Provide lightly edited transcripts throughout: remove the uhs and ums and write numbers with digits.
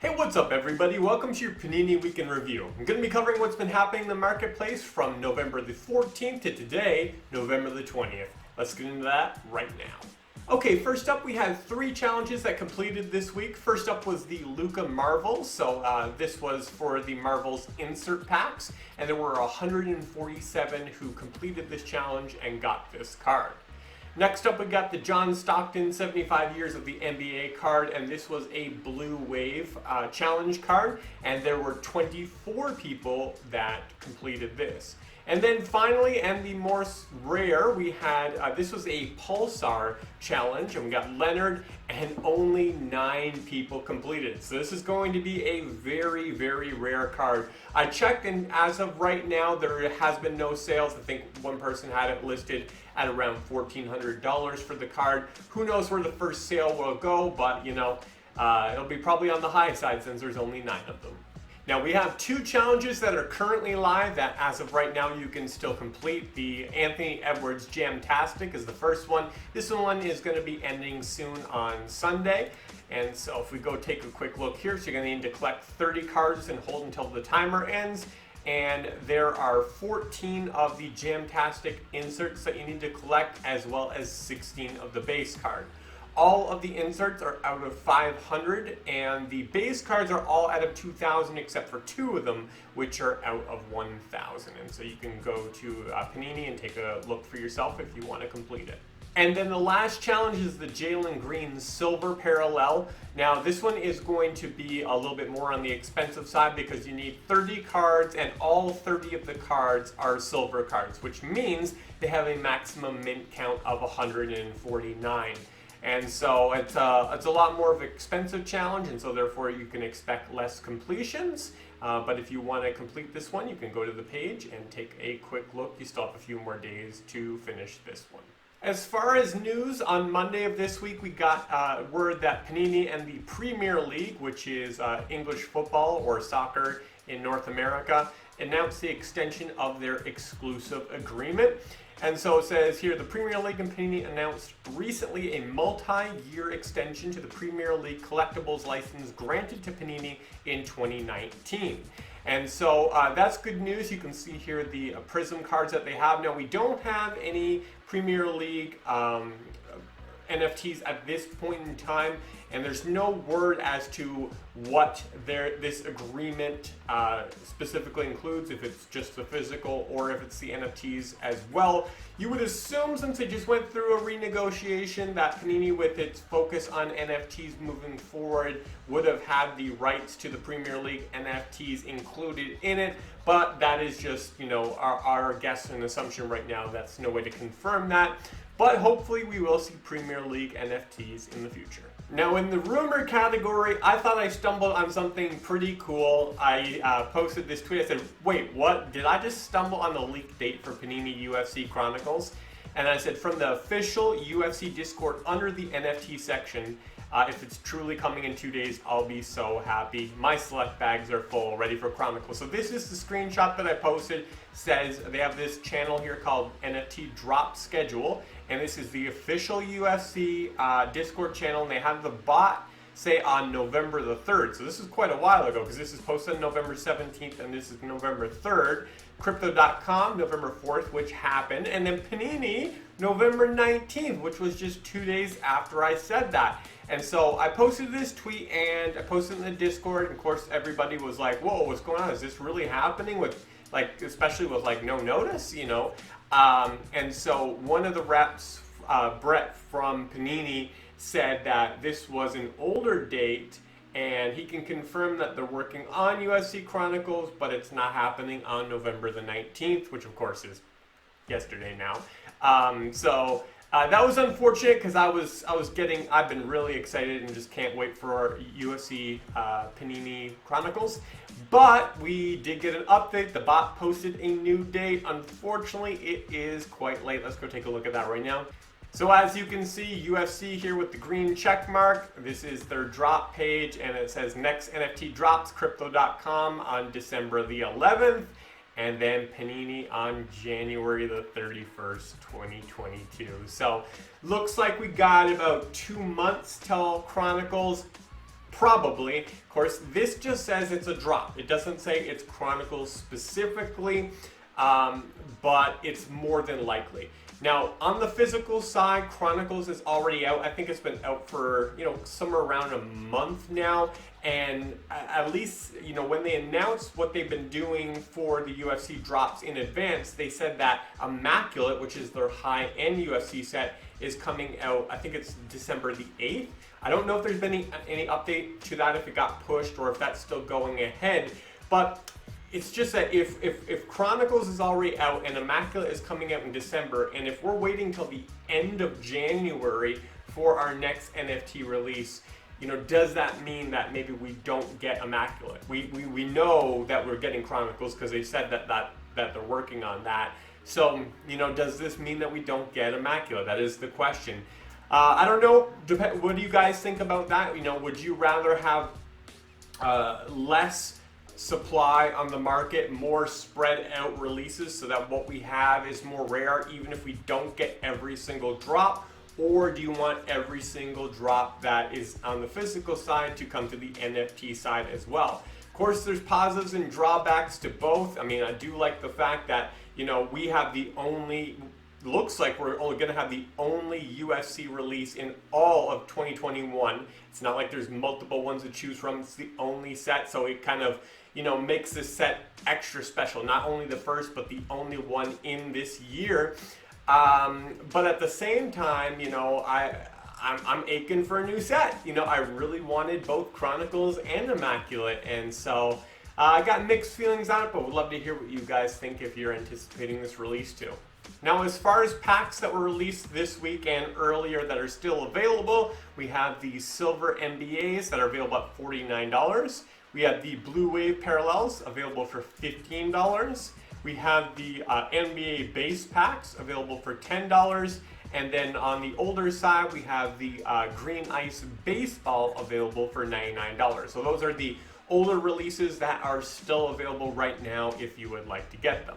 Hey, what's up everybody? Welcome to your Panini Week in Review. I'm going to be covering what's been happening in the marketplace from November the 14th to today, November the 20th. Let's get into that right now. Okay, first up we had 3 challenges that completed this week. First up was the Luka Marvels. So this was for the Marvels insert packs, and there were 147 who completed this challenge and got this card. Next up we got the John Stockton 75 Years of the NBA card, and this was a Blue Wave challenge card, and there were 24 people that completed this. And then finally, and the more rare, we had, this was a Pulsar challenge, and we got Leonard, and only 9 people completed. So this is going to be a very, very rare card. I checked, and as of right now, there has been no sales. I think one person had it listed at around $1,400 for the card. Who knows where the first sale will go, but you know, it'll be probably on the high side since there's only 9 of them. Now we have 2 challenges that are currently live that as of right now you can still complete. The Anthony Edwards Jamtastic is the first one. This one is going to be ending soon on Sunday. And so if we go take a quick look here, so you're going to need to collect 30 cards and hold until the timer ends. And there are 14 of the Jamtastic inserts that you need to collect, as well as 16 of the base card. All of the inserts are out of 500, and the base cards are all out of 2,000 except for 2 of them, which are out of 1,000. And so you can go to Panini and take a look for yourself if you want to complete it. And then the last challenge is the Jalen Green Silver Parallel. Now this one is going to be a little bit more on the expensive side because you need 30 cards, and all 30 of the cards are silver cards, which means they have a maximum mint count of 149. And so it's a lot more of an expensive challenge, and so therefore you can expect less completions. But if you want to complete this one, you can go to the page and take a quick look. You still have a few more days to finish this one. As far as news, on Monday of this week, we got word that Panini and the Premier League, which is English football or soccer in North America, announced the extension of their exclusive agreement. And so it says here, the Premier League and Panini announced recently a multi-year extension to the Premier League collectibles license granted to Panini in 2019. And so that's good news. You can see here the Prism cards that they have. Now we don't have any Premier League NFTs at this point in time, and there's no word as to what this agreement specifically includes, if it's just the physical or if it's the NFTs as well. You would assume, since they just went through a renegotiation, that Panini, with its focus on NFTs moving forward, would have had the rights to the Premier League NFTs included in it, but that is just, you know, our guess and assumption right now. That's no way to confirm that. But hopefully we will see Premier League NFTs in the future. Now in the rumor category, I thought I stumbled on something pretty cool. I posted this tweet. I said, wait, what? Did I just stumble on the leak date for Panini UFC Chronicles? And I said, from the official UFC Discord under the NFT section, if it's truly coming in 2 days, I'll be so happy. My select bags are full, ready for Chronicles. So this is the screenshot that I posted. Says they have this channel here called NFT Drop Schedule, and this is the official UFC Discord channel, and they have the bot say on November the 3rd. So this is quite a while ago, because this is posted on November 17th, and this is November 3rd. Crypto.com, November 4th, which happened, and then Panini, November 19th, which was just 2 days after I said that. And so I posted this tweet, and I posted it in the Discord, and of course everybody was like, whoa, what's going on? Is this really happening? With, like, especially with like no notice, you know? And so one of the reps, Brett from Panini, said that this was an older date, and he can confirm that they're working on UFC Chronicles, but it's not happening on November the 19th, which of course is yesterday now. That was unfortunate, because I've been really excited and just can't wait for UFC Panini Chronicles. But we did get an update. The bot posted a new date. Unfortunately, it is quite late. Let's go take a look at that right now. So as you can see, UFC here with the green check mark. This is their drop page, and it says next NFT drops, Crypto.com on December the 11th. and then Panini on January the 31st, 2022. So looks like we got about 2 months till Chronicles. Probably. Of course, this just says it's a drop. It doesn't say it's Chronicles specifically, but it's more than likely. Now, on the physical side, Chronicles is already out. I think it's been out for, somewhere around a month now. And at least, when they announced what they've been doing for the UFC drops in advance, they said that Immaculate, which is their high-end UFC set, is coming out, I think it's December the 8th. I don't know if there's been any update to that, if it got pushed or if that's still going ahead. But it's just that if Chronicles is already out and Immaculate is coming out in December, and if we're waiting till the end of January for our next NFT release, does that mean that maybe we don't get Immaculate? We know that we're getting Chronicles because they said that they're working on that. So, does this mean that we don't get Immaculate? That is the question. I don't know. What do you guys think about that? Would you rather have less supply on the market, more spread out releases so that what we have is more rare even if we don't get every single drop? Or do you want every single drop that is on the physical side to come to the NFT side as well? Of course, there's positives and drawbacks to both. I mean, I do like the fact that, we have looks like we're only going to have the only UFC release in all of 2021. It's not like there's multiple ones to choose from. It's the only set, so it kind of, makes this set extra special. Not only the first, but the only one in this year. But at the same time, I'm aching for a new set. I really wanted both Chronicles and Immaculate, and so I got mixed feelings on it, but would love to hear what you guys think if you're anticipating this release too. Now, as far as packs that were released this week and earlier that are still available, we have the Silver NBAs that are available at $49. We have the Blue Wave Parallels available for $15. We have the NBA base packs available for $10. And then on the older side, we have the Green Ice Baseball available for $99. So those are the older releases that are still available right now if you would like to get them.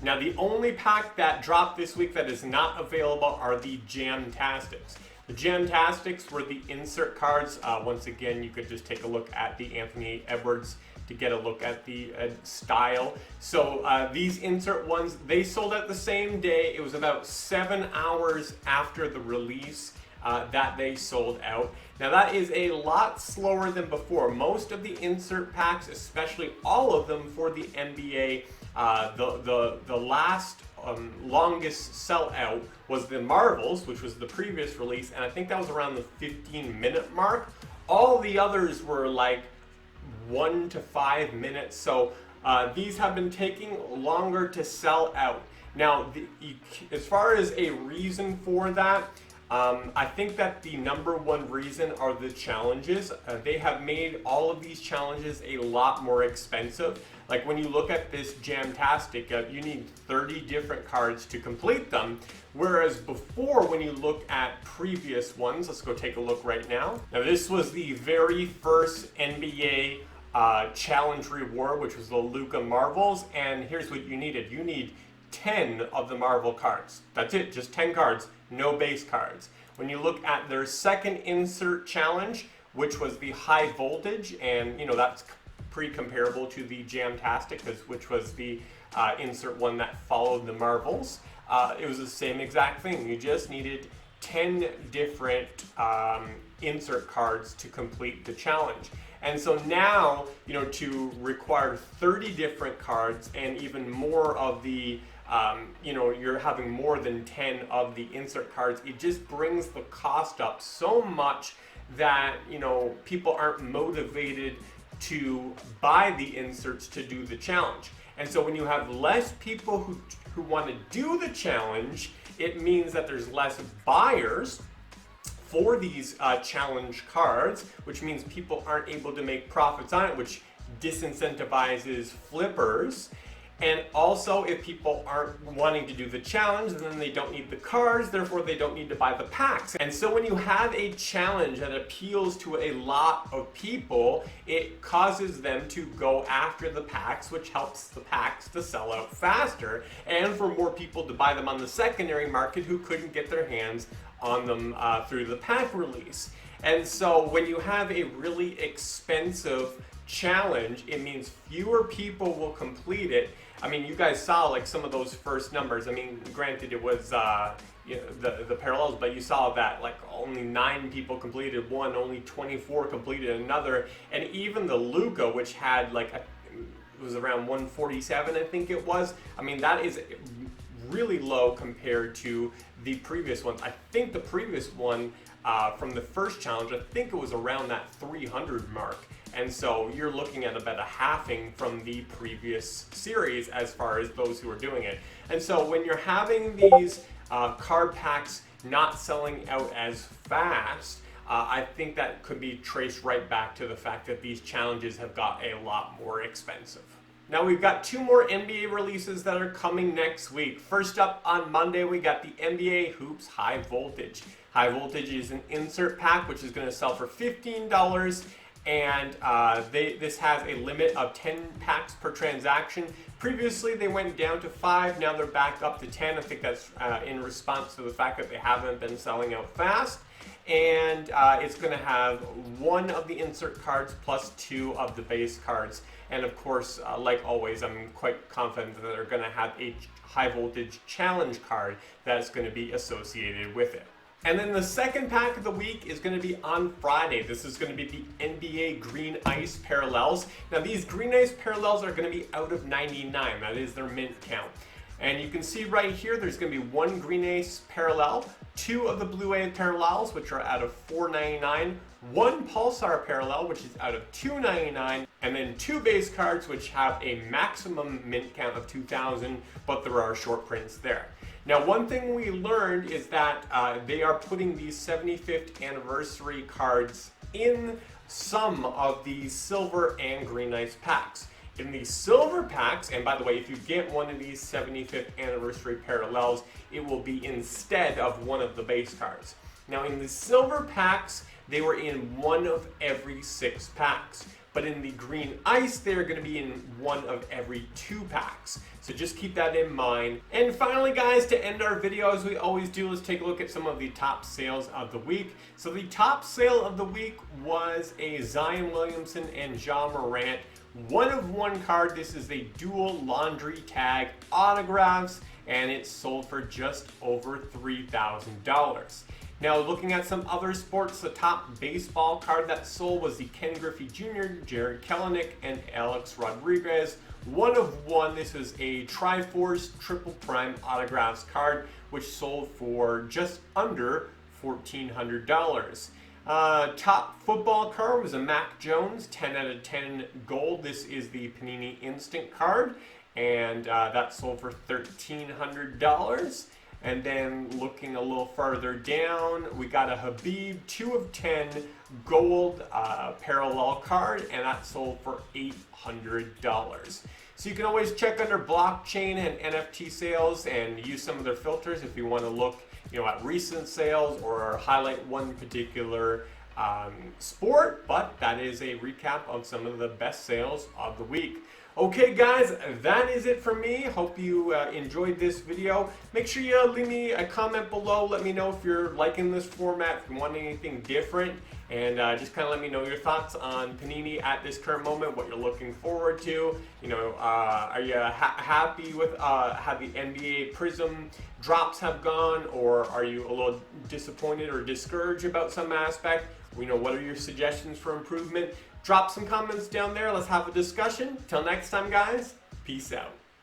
Now, the only pack that dropped this week that is not available are the Jamtastics. The Jamtastics were the insert cards. Once again, you could just take a look at the Anthony Edwards to get a look at the style. So these insert ones, they sold out the same day. It was about 7 hours after the release that they sold out. Now that is a lot slower than before. Most of the insert packs, especially all of them for the NBA, the last longest sellout was the Marvels, which was the previous release, and I think that was around the 15-minute mark. All the others were like 1 to 5 minutes, so these have been taking longer to sell out. Now, as far as a reason for that, I think that the number one reason are the challenges. They have made all of these challenges a lot more expensive. Like when you look at this Jamtastic, you need 30 different cards to complete them. Whereas before, when you look at previous ones, let's go take a look right now. Now this was the very first NBA challenge reward, which was the Luka Marvels. And here's what you needed. You need 10 of the Marvel cards. That's it, just 10 cards, no base cards. When you look at their second insert challenge, which was the high voltage, and that's pretty comparable to the Jamtastic, which was the insert one that followed the Marvels. It was the same exact thing. You just needed 10 different insert cards to complete the challenge. And so now, to require 30 different cards and even more of the you're having more than 10 of the insert cards, it just brings the cost up so much that, people aren't motivated to buy the inserts to do the challenge. And so when you have less people who want to do the challenge, it means that there's less buyers for these challenge cards, which means people aren't able to make profits on it, which disincentivizes flippers. And also, if people aren't wanting to do the challenge, then they don't need the cards, therefore they don't need to buy the packs. And so when you have a challenge that appeals to a lot of people, it causes them to go after the packs, which helps the packs to sell out faster, and for more people to buy them on the secondary market who couldn't get their hands on them through the pack release. And so when you have a really expensive challenge, it means fewer people will complete it. I mean, you guys saw like some of those first numbers. I mean, granted it was the parallels, but you saw that like only 9 people completed one, only 24 completed another, and even the Luca, which had like it was around 147, I think it was. I mean, that is really low compared to the previous ones. I think the previous one from the first challenge, I think it was around that 300 mark. And so you're looking at about a halving from the previous series as far as those who are doing it. And so when you're having these card packs not selling out as fast, I think that could be traced right back to the fact that these challenges have got a lot more expensive. Now we've got 2 more NBA releases that are coming next week. First up on Monday, we got the NBA Hoops High Voltage. High Voltage is an insert pack which is going to sell for $15. And this has a limit of 10 packs per transaction. Previously they went down to 5, now they're back up to 10. I think that's in response to the fact that they haven't been selling out fast. And it's going to have 1 of the insert cards plus 2 of the base cards. And of course, like always, I'm quite confident that they're going to have a high voltage challenge card that's going to be associated with it. And then the second pack of the week is going to be on Friday. This is going to be the NBA Green Ice Parallels. Now these Green Ice Parallels are going to be out of 99. That is their mint count. And you can see right here, there's going to be 1 Green Ice Parallel, 2 of the Blue Ice Parallels, which are out of 499, 1 Pulsar Parallel, which is out of 299, and then 2 base cards, which have a maximum mint count of 2,000, but there are short prints there. Now, one thing we learned is that they are putting these 75th anniversary cards in some of the silver and green ice packs. In the silver packs, and by the way, if you get one of these 75th anniversary parallels, it will be instead of one of the base cards. Now, in the silver packs, they were in 1 of every 6 packs. But in the green ice, they're going to be in 1 of every 2 packs. So just keep that in mind. And finally, guys, to end our video, as we always do, let's take a look at some of the top sales of the week. So the top sale of the week was a Zion Williamson and Ja Morant 1-of-1 card. This is a dual laundry tag autographs, and it sold for just over $3,000. Now, looking at some other sports, the top baseball card that sold was the Ken Griffey Jr., Jared Kelenic, and Alex Rodriguez. 1-of-1. This is a Triforce Triple Prime Autographs card, which sold for just under $1,400. Top football card was a Mac Jones 10 out of 10 gold. This is the Panini Instant card, and that sold for $1,300. And then looking a little further down, we got a Habib 2 of 10 gold parallel card, and that sold for $800. So you can always check under blockchain and NFT sales and use some of their filters if you want to look, at recent sales or highlight one particular sport. But that is a recap of some of the best sales of the week. Okay guys, that is it for me. Hope you enjoyed this video. Make sure you leave me a comment below. Let me know if you're liking this format, if you want anything different, and just kind of let me know your thoughts on Panini at this current moment, what you're looking forward to. Are you happy with how the NBA Prism drops have gone, or are you a little disappointed or discouraged about some aspect? What are your suggestions for improvement? Drop some comments down there. Let's have a discussion. Till next time, guys. Peace out.